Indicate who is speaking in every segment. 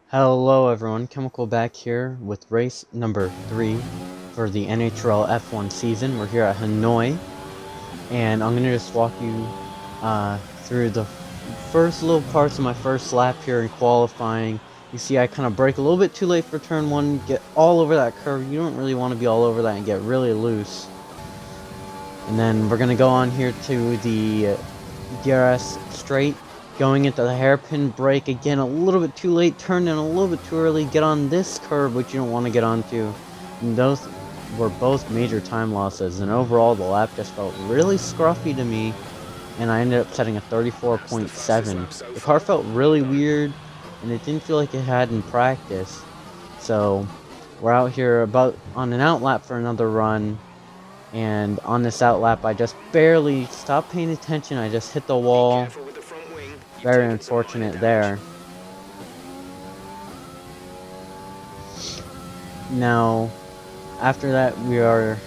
Speaker 1: Hello everyone, Chemical back here with race number 3 for the NHRL F1 season. We're here at Hanoi, and I'm going to just walk you through the first little parts of my first lap here in qualifying. You see I kind of brake a little bit too late for turn 1, get all over that curve. You don't really want to be all over that and get really loose. And then we're going to go on here to the DRS straight. Going into the hairpin brake again, a little bit too late, turned in a little bit too early, get on this curve, which you don't want to get onto. And those were both major time losses, and overall the lap just felt really scruffy to me, and I ended up setting a 34.7. The car felt really weird, and it didn't feel like it had in practice. So we're out here about on an out lap for another run, and on this out lap I just barely stopped paying attention, I just hit the wall. Very unfortunate there. Now, after that, we are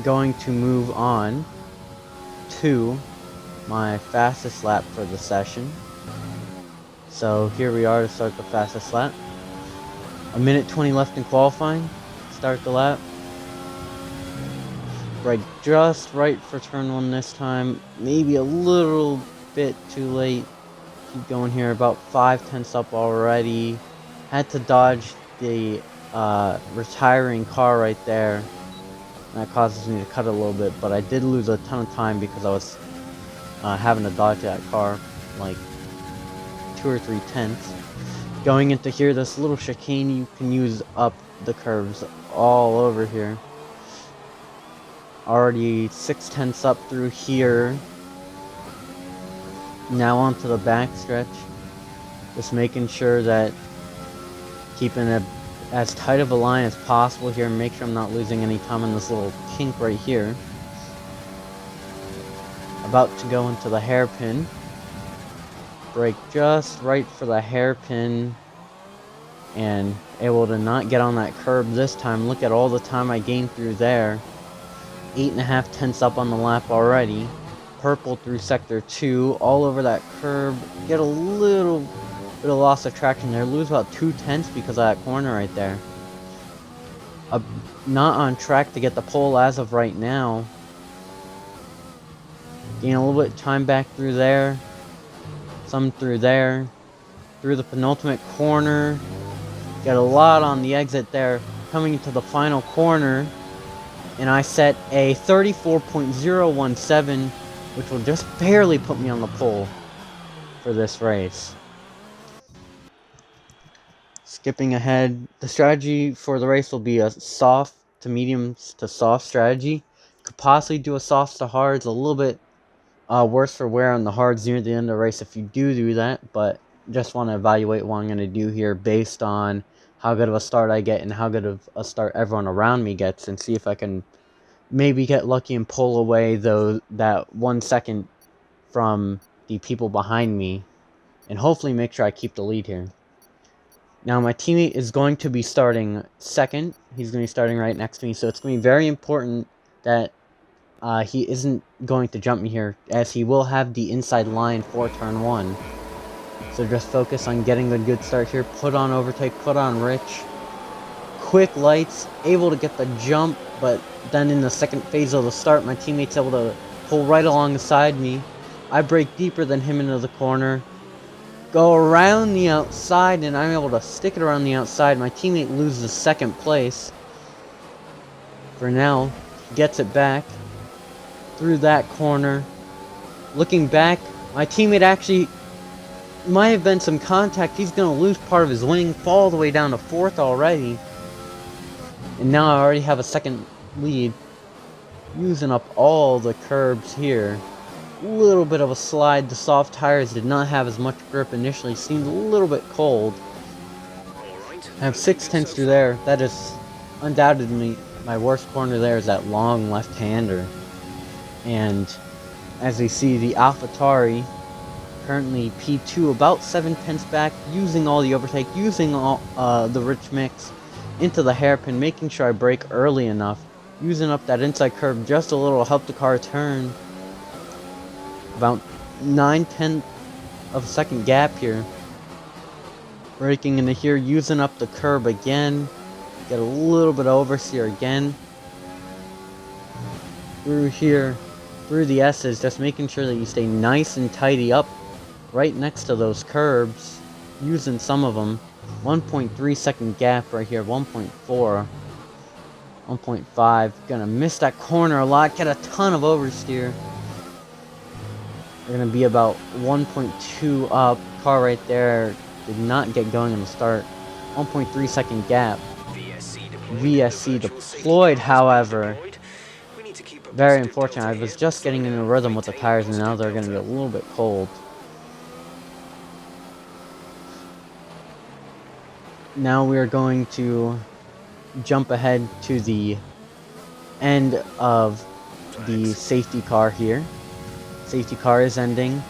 Speaker 1: going to move on to my fastest lap for the session. So here we are to start the fastest lap. 1:20 left in qualifying. Start the lap. Right, just right for turn 1 this time. Maybe a little bit too late. Keep going here, about 5/10 up already. Had to dodge the retiring car right there. That causes me to cut a little bit, but I did lose a ton of time because I was having to dodge that car like 2 or 3 tenths. Going into here, this little chicane, you can use up the curves all over here. Already 6/10 up through here. Now onto the back stretch, just making sure that keeping as tight of a line as possible here, and make sure I'm not losing any time in this little kink right here. About to go into the hairpin, brake just right for the hairpin, and able to not get on that curb this time. Look at all the time I gained through there. 8.5 tenths up on the lap already. Purple through sector 2, all over that curb, get a little bit of loss of traction there, lose about 2 tenths because of that corner right there. Not on track to get the pole as of right now. Gain a little bit of time back through there, some through there, through the penultimate corner, get a lot on the exit there, coming into the final corner, and I set a 34.017, which will just barely put me on the pole for this race. Skipping ahead, the strategy for the race will be a soft to medium to soft strategy. Could possibly do a soft to hards, a little bit worse for wear on the hards near the end of the race if you do that, but just want to evaluate what I'm going to do here based on how good of a start I get and how good of a start everyone around me gets, and see if I can maybe get lucky and pull away that 1 second from the people behind me, and hopefully make sure I keep the lead here. Now my teammate is going to be starting second. He's going to be starting right next to me, so it's going to be very important that he isn't going to jump me here, as he will have the inside line for turn 1. So just focus on getting a good start here. Put on overtake, put on rich. Quick lights, able to get the jump, but then in the second phase of the start, my teammate's able to pull right alongside me. I brake deeper than him into the corner, go around the outside, and I'm able to stick it around the outside. My teammate loses second place. For now, gets it back through that corner. Looking back, my teammate actually might have been some contact. He's going to lose part of his wing, fall all the way down to 4th already. And now I already have a second lead, using up all the curbs here. A little bit of a slide. The soft tires did not have as much grip initially, seemed a little bit cold. I have 6/10 through there. That is undoubtedly my worst corner there, is that long left-hander. And as we see, the AlphaTauri currently P2, about 7/10 back, using all the overtake, using all the rich mix into the hairpin, making sure I brake early enough, using up that inside curve just a little to help the car turn. About 9/10 of a second gap here. Braking into here, using up the curb again. Get a little bit of oversteer again. Through here, through the S's, just making sure that you stay nice and tidy up right next to those curbs. Using some of them. 1.3 second gap right here, 1.4. 1.5. Gonna miss that corner a lot, get a ton of oversteer. We're gonna be about 1.2 up. Car right there did not get going in the start. 1.3 second gap. VSC deployed, however. Very unfortunate. I was just getting in a rhythm with the tires, and now they're gonna be a little bit cold. Now we are going to jump ahead to the end of the safety car here. Safety car is ending.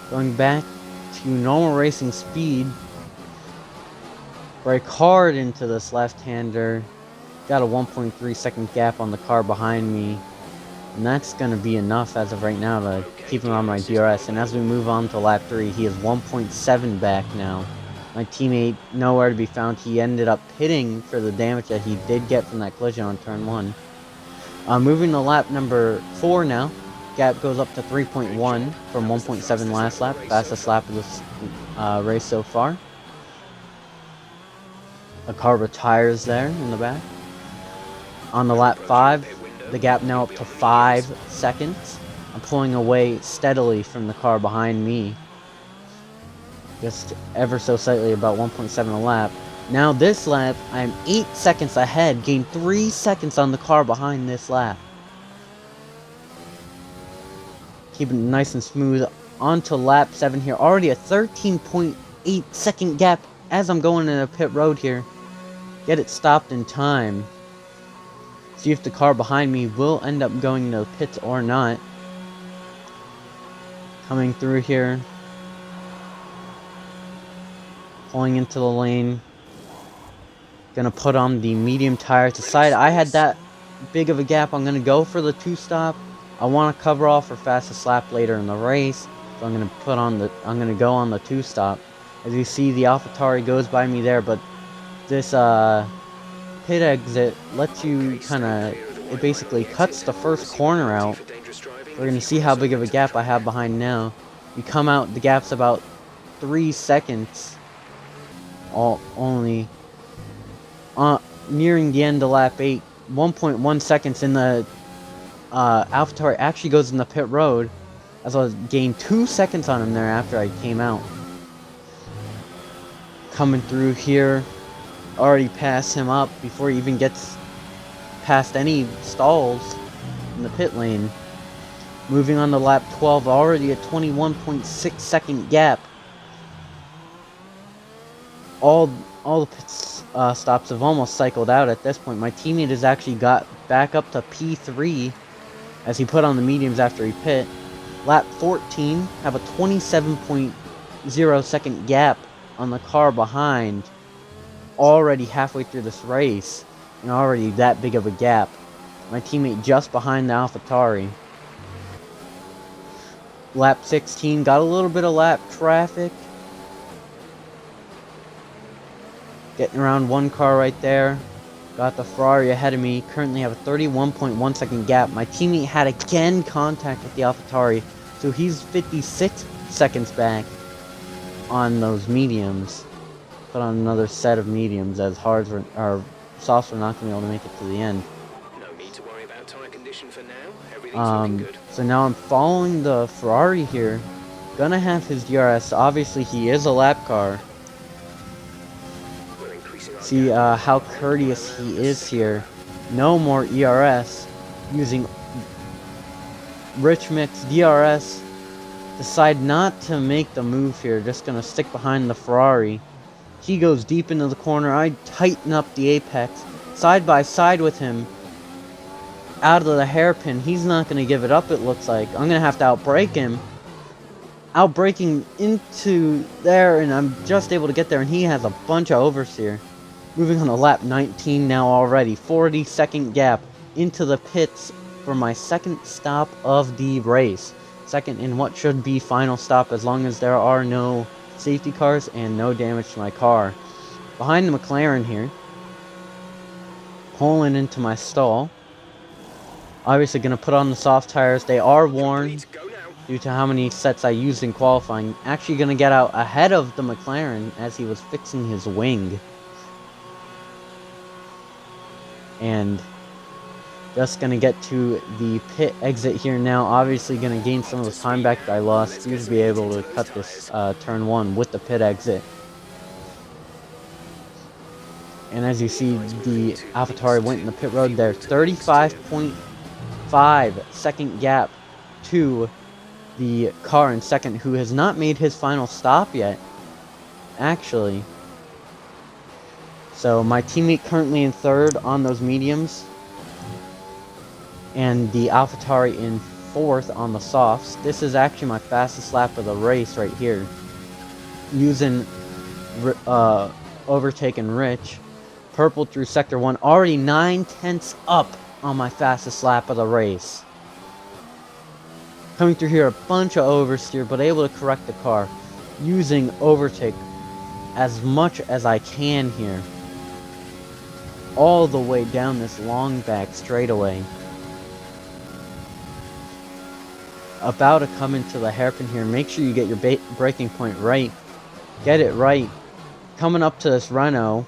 Speaker 1: Going back to normal racing speed. Brake hard into this left-hander. Got a 1.3 second gap on the car behind me. And that's going to be enough as of right now to keep him on my DRS. And as we move on to lap 3, he is 1.7 back now. My teammate, nowhere to be found. He ended up pitting for the damage that he did get from that collision on turn 1. Moving to lap number 4 now. Gap goes up to 3.1 from 1.7 last lap. Fastest lap of this race so far. The car retires there in the back. On the lap 5, the gap now up to 5 seconds. I'm pulling away steadily from the car behind me. Just ever so slightly, about 1.7 a lap. Now this lap, I'm 8 seconds ahead. Gained 3 seconds on the car behind this lap. Keeping it nice and smooth. On to lap 7 here. Already a 13.8 second gap as I'm going in a pit road here. Get it stopped in time. See if the car behind me will end up going to the pits or not. Coming through here. Pulling into the lane. Gonna put on the medium tire to side. I had that big of a gap. I'm gonna go for the 2-stop. I want to cover off for fastest lap later in the race. So I'm gonna go on the 2-stop. As you see, the AlphaTauri goes by me there, but this pit exit lets you it basically cuts the first corner out. We're gonna see how big of a gap I have behind now. We come out, the gap's about 3 seconds. Only nearing the end of lap 8, 1.1 seconds in the AlphaTauri actually goes in the pit road, as I gained 2 seconds on him there after I came out. Coming through here, already passed him up before he even gets past any stalls in the pit lane. Moving on to lap 12, already a 21.6 second gap. All the pit stops have almost cycled out at this point. My teammate has actually got back up to P3 as he put on the mediums after he pit. Lap 14, have a 27.0 second gap on the car behind. Already halfway through this race, and already that big of a gap. My teammate just behind the AlphaTauri. Lap 16, got a little bit of lap traffic. Getting around one car right there. Got the Ferrari ahead of me. Currently have a 31.1 second gap. My teammate had again contact with the AlphaTauri, so he's 56 seconds back on those mediums. Put on another set of mediums as hards or softs were not going to be able to make it to the end.
Speaker 2: No need to worry about tire condition for now. Everything's looking good.
Speaker 1: So now I'm following the Ferrari here. Gonna have his DRS. Obviously, he is a lap car. See how courteous he is here. No more ERS. Using Rich Mix DRS. Decide not to make the move here. Just gonna stick behind the Ferrari. He goes deep into the corner. I tighten up the apex. Side by side with him. Out of the hairpin. He's not going to give it up, it looks like. I'm going to have to outbrake him. Outbraking into there, and I'm just able to get there, and he has a bunch of oversteer. Moving on to lap 19 now already. 40-second gap into the pits for my second stop of the race. Second in what should be final stop, as long as there are no safety cars and no damage to my car. Behind the McLaren here, pulling into my stall. Obviously going to put on the soft tires. They are worn due to how many sets I used in qualifying. Actually going to get out ahead of the McLaren as he was fixing his wing. And just going to get to the pit exit here now. Obviously going to gain some of the time back that I lost due to be able to cut this turn 1 with the pit exit. And as you see, the AlphaTauri went in the pit road there. 35.5 second gap to the car in second, who has not made his final stop yet, actually. So my teammate currently in third on those mediums, and the AlphaTauri in fourth on the softs. This is actually my fastest lap of the race right here, using overtaking Rich. Purple through sector 1, already 9/10 up on my fastest lap of the race. Coming through here, a bunch of oversteer, but able to correct the car, using overtake as much as I can here, all the way down this long back straightaway. About to come into the hairpin here. Make sure you get your braking point right. Get it right. Coming up to this Renault.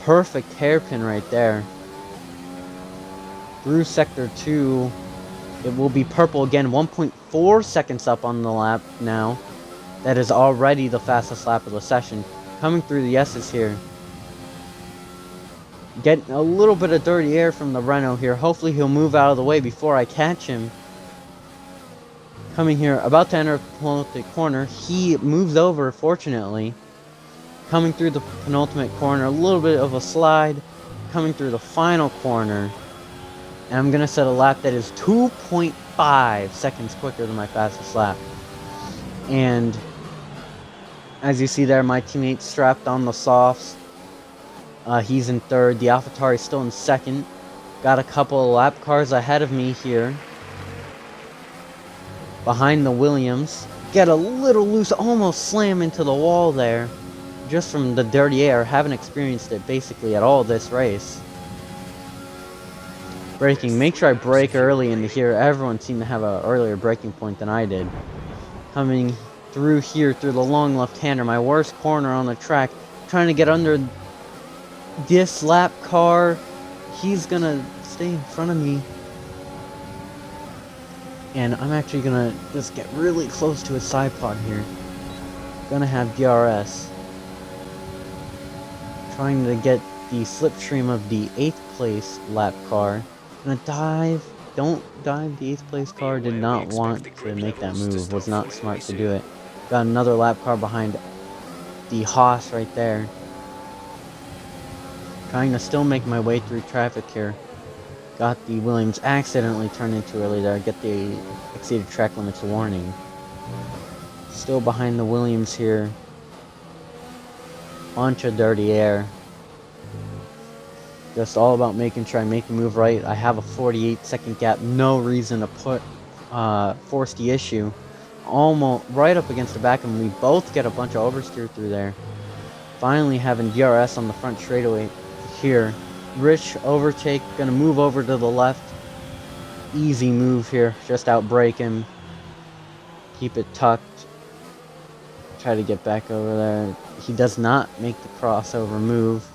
Speaker 1: Perfect hairpin right there. Through sector 2, it will be purple again. 1.4 seconds up on the lap now. That is already the fastest lap of the session. Coming through the S's here. Getting a little bit of dirty air from the Renault here. Hopefully he'll move out of the way before I catch him. Coming here, about to enter the penultimate corner. He moves over, fortunately. Coming through the penultimate corner, a little bit of a slide. Coming through the final corner. And I'm going to set a lap that is 2.5 seconds quicker than my fastest lap. And as you see there, my teammate strapped on the softs. He's in third. The AlphaTauri is still in second. Got a couple of lap cars ahead of me here. Behind the Williams. Get a little loose, almost slam into the wall there. Just from the dirty air. Haven't experienced it basically at all this race. Braking. Make sure I brake early into here. Everyone seemed to have an earlier braking point than I did. Coming through here, through the long left-hander. My worst corner on the track. Trying to get under this lap car. He's gonna stay in front of me. And I'm actually gonna just get really close to his side pod here. Gonna have DRS. Trying to get the slipstream of the 8th place lap car. Gonna dive. Don't dive. The 8th place car did not want to make that move. Was not smart to do it. Got another lap car behind the Haas right there. Trying to still make my way through traffic here. Got the Williams accidentally turned in too early there. Get the exceeded track limits warning. Still behind the Williams here. Bunch of dirty air. Just all about making sure I make the move right. I have a 48-second gap. No reason to force the issue. Almost right up against the back, and we both get a bunch of oversteer through there. Finally having DRS on the front straightaway here. Rich overtake, gonna move over to the left. Easy move here, just outbrake him. Keep it tucked. Try to get back over there. He does not make the crossover move.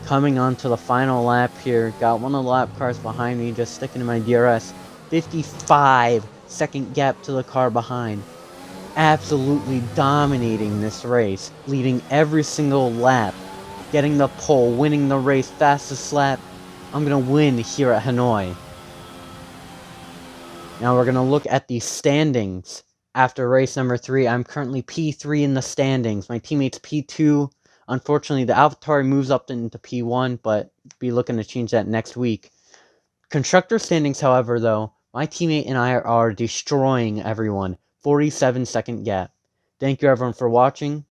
Speaker 1: Coming on to the final lap here. Got one of the lap cars behind me, just sticking to my DRS. 55-second gap to the car behind. Absolutely dominating this race. Leading every single lap. Getting the pole, winning the race, fastest lap. I'm going to win here at Hanoi. Now we're going to look at the standings. After race number 3, I'm currently P3 in the standings. My teammate's P2. Unfortunately, the AlphaTauri moves up into P1, but be looking to change that next week. Constructor standings, however, though, my teammate and I are destroying everyone. 47-second gap. Thank you, everyone, for watching.